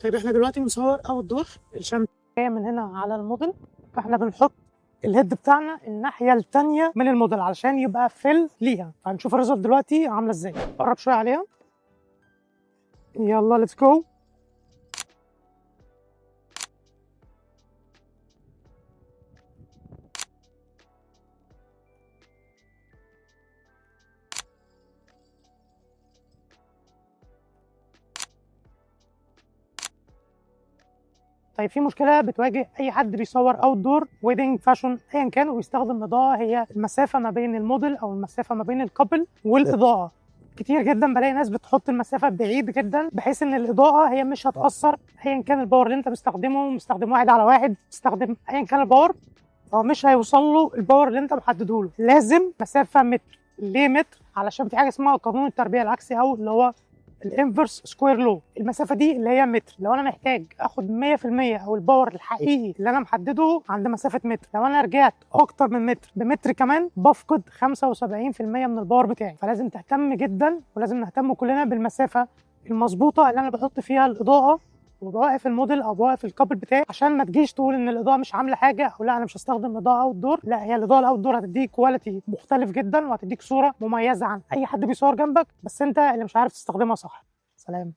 طيب احنا دلوقتي بنصور اول دور، الشمس جايه من هنا على الموديل، فاحنا بنحط الهيد بتاعنا الناحيه الثانيه من الموديل علشان يبقى فيل ليها. هنشوف الريزلت دلوقتي عامله ازاي. قرب شويه عليها، يلا ليتس جو. طيب في مشكله بتواجه اي حد بيصور اوت دور ويدنج فاشن ايا كان وبيستخدم اضاءه، هي المسافه ما بين الموديل او المسافه ما بين الكابل والاضاءه. كتير جدا بلاقي ناس بتحط المسافه بعيد جدا بحيث ان الاضاءه هي مش هتاثر ايا كان الباور اللي انت مستخدم 1:1، مستخدم ايا كان الباور، هو مش هيوصل له الباور اللي انت محدده له. لازم مسافه متر. ليه متر؟ علشان في حاجه اسمها قانون التربيع العكسي او اللي هو الانفرس سكوير لو. المسافه دي اللي هي متر. لو انا محتاج اخد 100% او الباور الحقيقي اللي انا محدده عند مسافه متر، لو انا رجعت اكتر من متر بمتر كمان بفقد 75% من الباور بتاعي. فلازم تهتم جدا ولازم نهتم كلنا بالمسافه المظبوطه اللي انا بحط فيها الاضاءه وبوقف الموديل او بوقف الكابل بتاعي، عشان ما تجيش تقول ان الاضاءه مش عامله حاجه او لا انا مش هستخدم اضاءه اوت دور. لا، هي الاضاءه الاوت دور هتديك كواليتي مختلف جدا وهتديك صوره مميزه عن اي حد بيصور جنبك، بس انت اللي مش عارف تستخدمها صح. سلام.